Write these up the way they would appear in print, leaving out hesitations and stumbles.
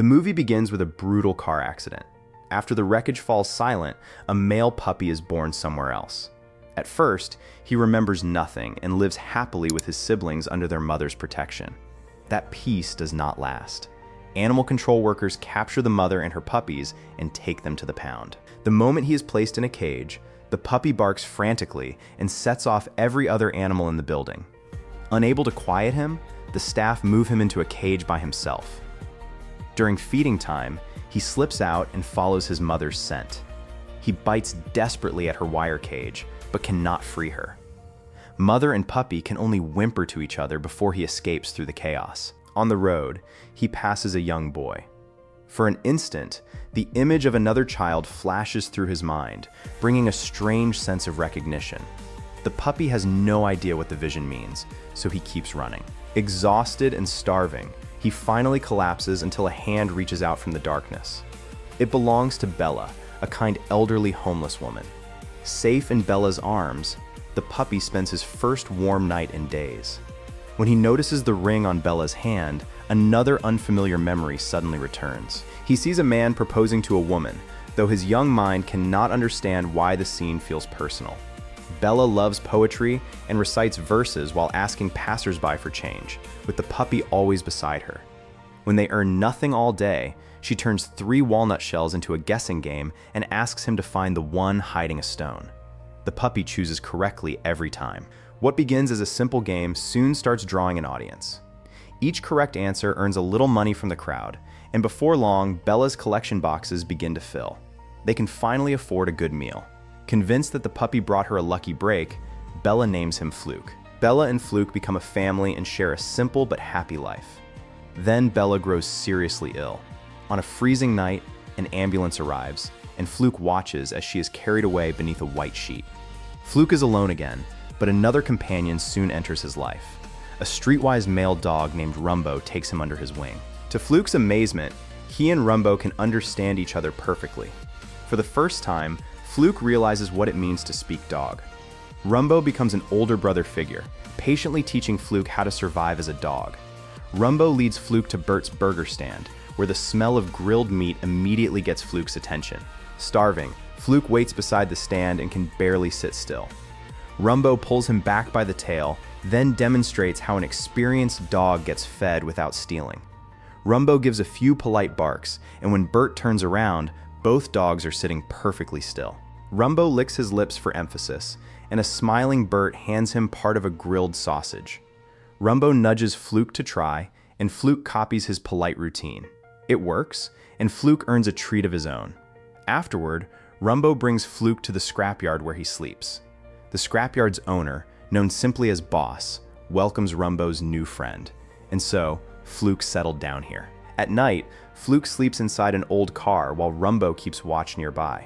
The movie begins with a brutal car accident. After the wreckage falls silent, a male puppy is born somewhere else. At first, he remembers nothing and lives happily with his siblings under their mother's protection. That peace does not last. Animal control workers capture the mother and her puppies and take them to the pound. The moment he is placed in a cage, the puppy barks frantically and sets off every other animal in the building. Unable to quiet him, the staff move him into a cage by himself. During feeding time, he slips out and follows his mother's scent. He bites desperately at her wire cage, but cannot free her. Mother and puppy can only whimper to each other before he escapes through the chaos. On the road, he passes a young boy. For an instant, the image of another child flashes through his mind, bringing a strange sense of recognition. The puppy has no idea what the vision means, so he keeps running. Exhausted and starving, he finally collapses until a hand reaches out from the darkness. It belongs to Bella, a kind elderly homeless woman. Safe in Bella's arms, the puppy spends his first warm night in days. When he notices the ring on Bella's hand, another unfamiliar memory suddenly returns. He sees a man proposing to a woman, though his young mind cannot understand why the scene feels personal. Bella loves poetry and recites verses while asking passersby for change, with the puppy always beside her. When they earn nothing all day, she turns 3 walnut shells into a guessing game and asks him to find the one hiding a stone. The puppy chooses correctly every time. What begins as a simple game soon starts drawing an audience. Each correct answer earns a little money from the crowd, and before long, Bella's collection boxes begin to fill. They can finally afford a good meal. Convinced that the puppy brought her a lucky break, Bella names him Fluke. Bella and Fluke become a family and share a simple but happy life. Then Bella grows seriously ill. On a freezing night, an ambulance arrives, and Fluke watches as she is carried away beneath a white sheet. Fluke is alone again, but another companion soon enters his life. A streetwise male dog named Rumbo takes him under his wing. To Fluke's amazement, he and Rumbo can understand each other perfectly. For the first time, Fluke realizes what it means to speak dog. Rumbo becomes an older brother figure, patiently teaching Fluke how to survive as a dog. Rumbo leads Fluke to Bert's burger stand, where the smell of grilled meat immediately gets Fluke's attention. Starving, Fluke waits beside the stand and can barely sit still. Rumbo pulls him back by the tail, then demonstrates how an experienced dog gets fed without stealing. Rumbo gives a few polite barks, and when Bert turns around, both dogs are sitting perfectly still. Rumbo licks his lips for emphasis, and a smiling Bert hands him part of a grilled sausage. Rumbo nudges Fluke to try, and Fluke copies his polite routine. It works, and Fluke earns a treat of his own. Afterward, Rumbo brings Fluke to the scrapyard where he sleeps. The scrapyard's owner, known simply as Boss, welcomes Rumbo's new friend, and so Fluke settled down here. At night, Fluke sleeps inside an old car while Rumbo keeps watch nearby.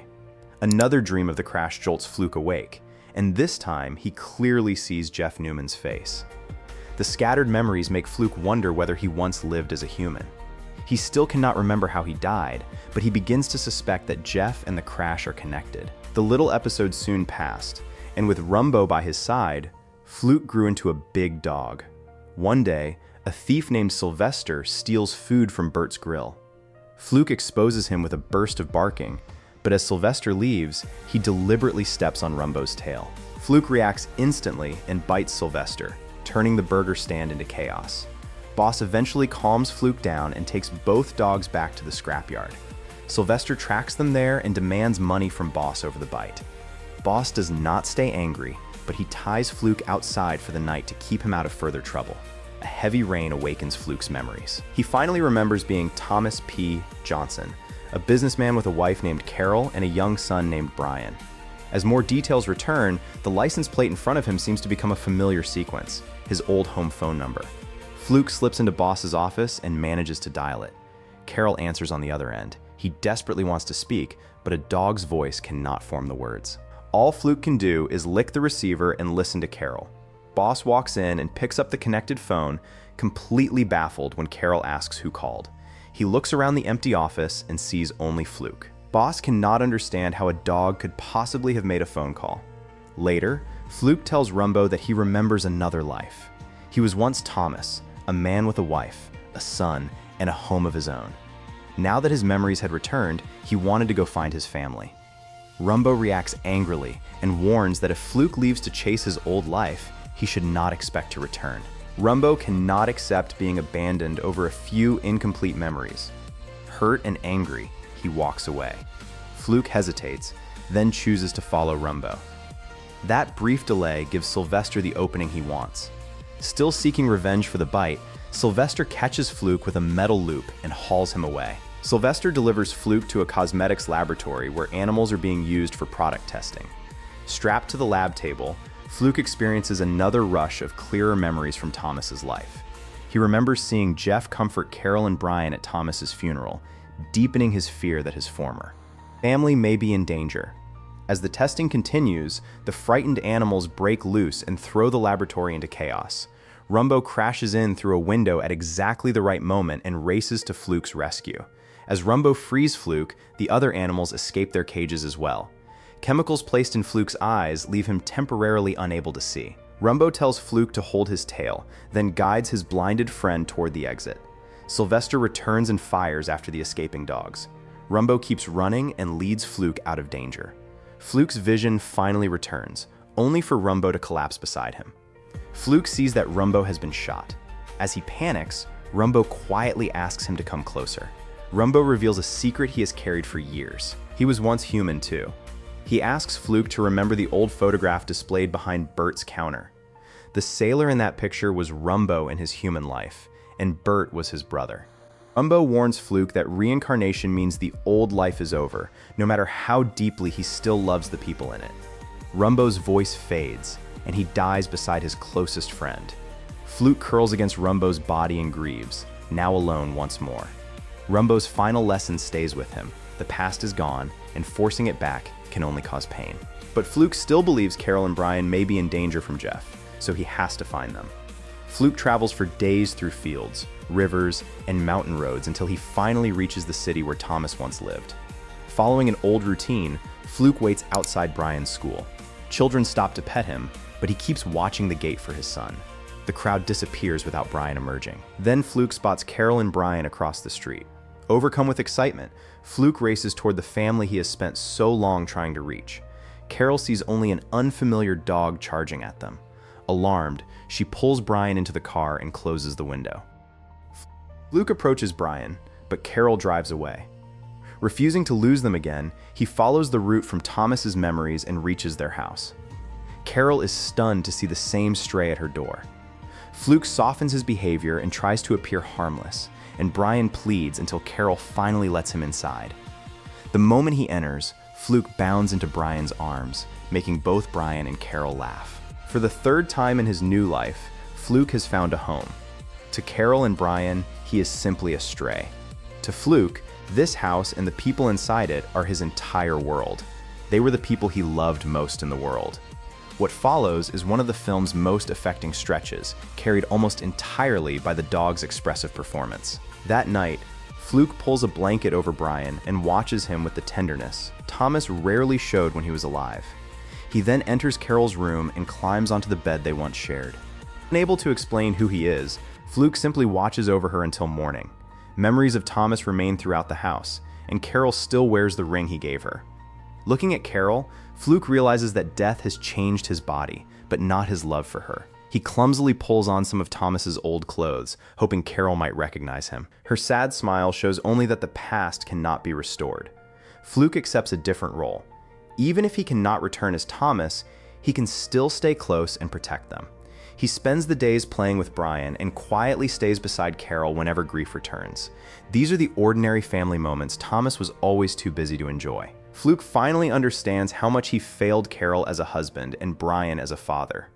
Another dream of the crash jolts Fluke awake, and this time he clearly sees Jeff Newman's face. The scattered memories make Fluke wonder whether he once lived as a human. He still cannot remember how he died, but he begins to suspect that Jeff and the crash are connected. The little episode soon passed, and with Rumbo by his side, Fluke grew into a big dog. One day, a thief named Sylvester steals food from Bert's grill. Fluke exposes him with a burst of barking, but as Sylvester leaves, he deliberately steps on Rumbo's tail. Fluke reacts instantly and bites Sylvester, turning the burger stand into chaos. Boss eventually calms Fluke down and takes both dogs back to the scrapyard. Sylvester tracks them there and demands money from Boss over the bite. Boss does not stay angry, but he ties Fluke outside for the night to keep him out of further trouble. A heavy rain awakens Fluke's memories. He finally remembers being Thomas P. Johnson, a businessman with a wife named Carol and a young son named Brian. As more details return, the license plate in front of him seems to become a familiar sequence, his old home phone number. Fluke slips into Boss's office and manages to dial it. Carol answers on the other end. He desperately wants to speak, but a dog's voice cannot form the words. All Fluke can do is lick the receiver and listen to Carol. Boss walks in and picks up the connected phone, completely baffled when Carol asks who called. He looks around the empty office and sees only Fluke. Boss cannot understand how a dog could possibly have made a phone call. Later, Fluke tells Rumbo that he remembers another life. He was once Thomas, a man with a wife, a son, and a home of his own. Now that his memories had returned, he wanted to go find his family. Rumbo reacts angrily and warns that if Fluke leaves to chase his old life, he should not expect to return. Rumbo cannot accept being abandoned over a few incomplete memories. Hurt and angry, he walks away. Fluke hesitates, then chooses to follow Rumbo. That brief delay gives Sylvester the opening he wants. Still seeking revenge for the bite, Sylvester catches Fluke with a metal loop and hauls him away. Sylvester delivers Fluke to a cosmetics laboratory where animals are being used for product testing. Strapped to the lab table, Fluke experiences another rush of clearer memories from Thomas's life. He remembers seeing Jeff comfort Carol and Brian at Thomas's funeral, deepening his fear that his former family may be in danger. As the testing continues, the frightened animals break loose and throw the laboratory into chaos. Rumbo crashes in through a window at exactly the right moment and races to Fluke's rescue. As Rumbo frees Fluke, the other animals escape their cages as well. Chemicals placed in Fluke's eyes leave him temporarily unable to see. Rumbo tells Fluke to hold his tail, then guides his blinded friend toward the exit. Sylvester returns and fires after the escaping dogs. Rumbo keeps running and leads Fluke out of danger. Fluke's vision finally returns, only for Rumbo to collapse beside him. Fluke sees that Rumbo has been shot. As he panics, Rumbo quietly asks him to come closer. Rumbo reveals a secret he has carried for years. He was once human too. He asks Fluke to remember the old photograph displayed behind Bert's counter. The sailor in that picture was Rumbo in his human life, and Bert was his brother. Rumbo warns Fluke that reincarnation means the old life is over, no matter how deeply he still loves the people in it. Rumbo's voice fades, and he dies beside his closest friend. Fluke curls against Rumbo's body and grieves, now alone once more. Rumbo's final lesson stays with him. The past is gone, and forcing it back can only cause pain. But Fluke still believes Carol and Brian may be in danger from Jeff, so he has to find them. Fluke travels for days through fields, rivers, and mountain roads until he finally reaches the city where Thomas once lived. Following an old routine, Fluke waits outside Brian's school. Children stop to pet him, but he keeps watching the gate for his son. The crowd disappears without Brian emerging. Then Fluke spots Carol and Brian across the street. Overcome with excitement, Fluke races toward the family he has spent so long trying to reach. Carol sees only an unfamiliar dog charging at them. Alarmed, she pulls Brian into the car and closes the window. Fluke approaches Brian, but Carol drives away. Refusing to lose them again, he follows the route from Thomas's memories and reaches their house. Carol is stunned to see the same stray at her door. Fluke softens his behavior and tries to appear harmless, and Brian pleads until Carol finally lets him inside. The moment he enters, Fluke bounds into Brian's arms, making both Brian and Carol laugh. For the third time in his new life, Fluke has found a home. To Carol and Brian, he is simply a stray. To Fluke, this house and the people inside it are his entire world. They were the people he loved most in the world. What follows is one of the film's most affecting stretches, carried almost entirely by the dog's expressive performance. That night, Fluke pulls a blanket over Brian and watches him with the tenderness Thomas rarely showed when he was alive. He then enters Carol's room and climbs onto the bed they once shared. Unable to explain who he is, Fluke simply watches over her until morning. Memories of Thomas remain throughout the house, and Carol still wears the ring he gave her. Looking at Carol, Fluke realizes that death has changed his body, but not his love for her. He clumsily pulls on some of Thomas's old clothes, hoping Carol might recognize him. Her sad smile shows only that the past cannot be restored. Fluke accepts a different role. Even if he cannot return as Thomas, he can still stay close and protect them. He spends the days playing with Brian and quietly stays beside Carol whenever grief returns. These are the ordinary family moments Thomas was always too busy to enjoy. Fluke finally understands how much he failed Carol as a husband and Brian as a father.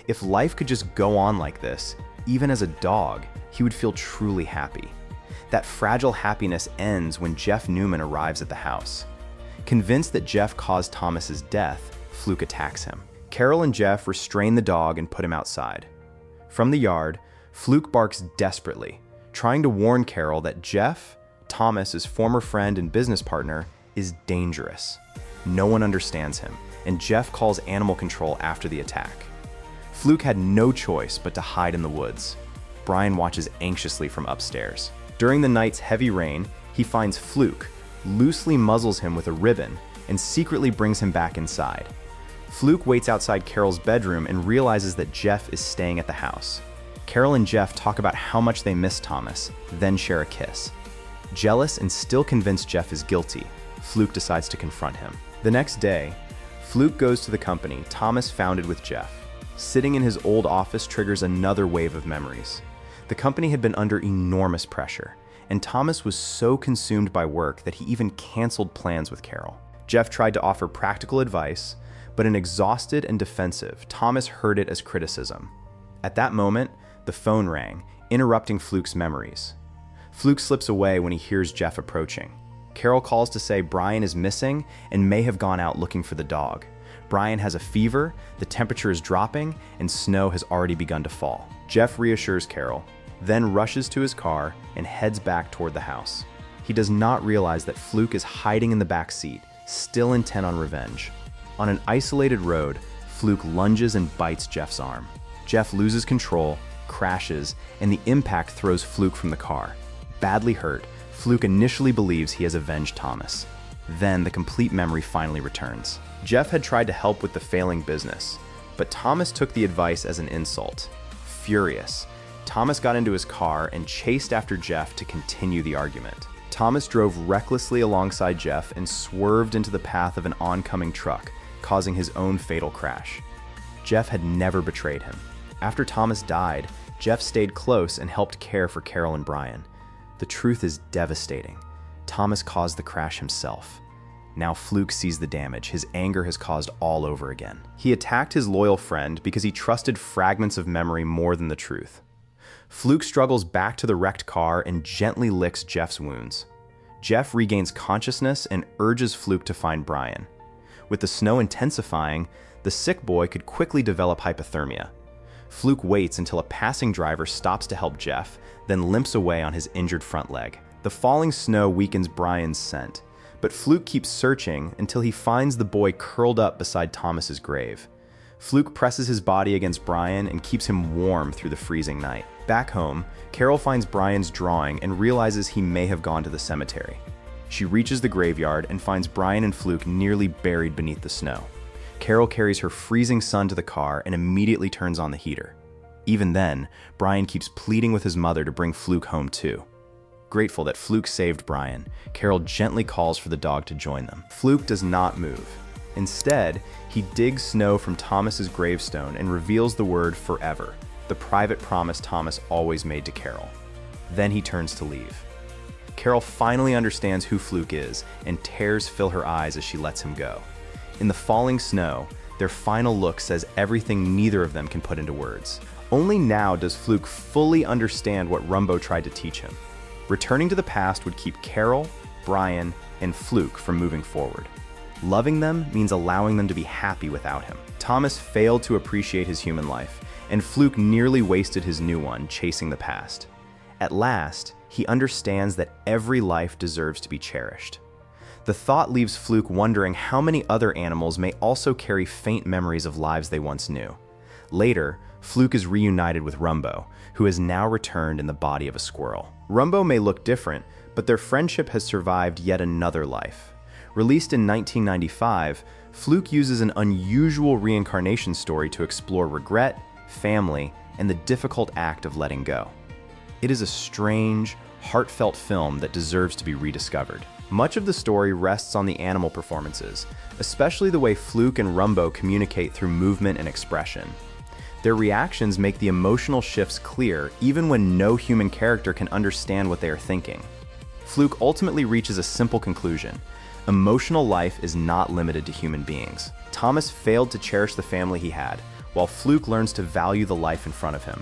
If life could just go on like this, even as a dog, he would feel truly happy. That fragile happiness ends when Jeff Newman arrives at the house. Convinced that Jeff caused Thomas's death, Fluke attacks him. Carol and Jeff restrain the dog and put him outside. From the yard, Fluke barks desperately, trying to warn Carol that Jeff, Thomas's former friend and business partner, is dangerous. No one understands him, and Jeff calls animal control after the attack. Fluke had no choice but to hide in the woods. Brian watches anxiously from upstairs. During the night's heavy rain, he finds Fluke, loosely muzzles him with a ribbon, and secretly brings him back inside. Fluke waits outside Carol's bedroom and realizes that Jeff is staying at the house. Carol and Jeff talk about how much they miss Thomas, then share a kiss. Jealous and still convinced Jeff is guilty, Fluke decides to confront him. The next day, Fluke goes to the company Thomas founded with Jeff. Sitting in his old office triggers another wave of memories. The company had been under enormous pressure, and Thomas was so consumed by work that he even canceled plans with Carol. Jeff tried to offer practical advice, but an exhausted and defensive, Thomas heard it as criticism. At that moment, the phone rang, interrupting Fluke's memories. Fluke slips away when he hears Jeff approaching. Carol calls to say Brian is missing and may have gone out looking for the dog. Brian has a fever, the temperature is dropping, and snow has already begun to fall. Jeff reassures Carol, then rushes to his car and heads back toward the house. He does not realize that Fluke is hiding in the back seat, still intent on revenge. On an isolated road, Fluke lunges and bites Jeff's arm. Jeff loses control, crashes, and the impact throws Fluke from the car. Badly hurt, Fluke initially believes he has avenged Thomas. Then the complete memory finally returns. Jeff had tried to help with the failing business, but Thomas took the advice as an insult. Furious, Thomas got into his car and chased after Jeff to continue the argument. Thomas drove recklessly alongside Jeff and swerved into the path of an oncoming truck, causing his own fatal crash. Jeff had never betrayed him. After Thomas died, Jeff stayed close and helped care for Carol and Brian. The truth is devastating. Thomas caused the crash himself. Now Fluke sees the damage his anger has caused all over again. He attacked his loyal friend because he trusted fragments of memory more than the truth. Fluke struggles back to the wrecked car and gently licks Jeff's wounds. Jeff regains consciousness and urges Fluke to find Brian. With the snow intensifying, the sick boy could quickly develop hypothermia. Fluke waits until a passing driver stops to help Jeff, then limps away on his injured front leg. The falling snow weakens Brian's scent, but Fluke keeps searching until he finds the boy curled up beside Thomas's grave. Fluke presses his body against Brian and keeps him warm through the freezing night. Back home, Carol finds Brian's drawing and realizes he may have gone to the cemetery. She reaches the graveyard and finds Brian and Fluke nearly buried beneath the snow. Carol carries her freezing son to the car and immediately turns on the heater. Even then, Brian keeps pleading with his mother to bring Fluke home too. Grateful that Fluke saved Brian, Carol gently calls for the dog to join them. Fluke does not move. Instead, he digs snow from Thomas's gravestone and reveals the word forever, the private promise Thomas always made to Carol. Then he turns to leave. Carol finally understands who Fluke is, and tears fill her eyes as she lets him go. In the falling snow, their final look says everything neither of them can put into words. Only now does Fluke fully understand what Rumbo tried to teach him. Returning to the past would keep Carol, Brian, and Fluke from moving forward. Loving them means allowing them to be happy without him. Thomas failed to appreciate his human life, and Fluke nearly wasted his new one chasing the past. At last, he understands that every life deserves to be cherished. The thought leaves Fluke wondering how many other animals may also carry faint memories of lives they once knew. Later, Fluke is reunited with Rumbo, who has now returned in the body of a squirrel. Rumbo may look different, but their friendship has survived yet another life. Released in 1995, Fluke uses an unusual reincarnation story to explore regret, family, and the difficult act of letting go. It is a strange, heartfelt film that deserves to be rediscovered. Much of the story rests on the animal performances, especially the way Fluke and Rumbo communicate through movement and expression. Their reactions make the emotional shifts clear even when no human character can understand what they are thinking. Fluke ultimately reaches a simple conclusion. Emotional life is not limited to human beings. Thomas failed to cherish the family he had, while Fluke learns to value the life in front of him.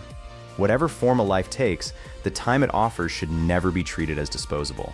Whatever form a life takes, the time it offers should never be treated as disposable.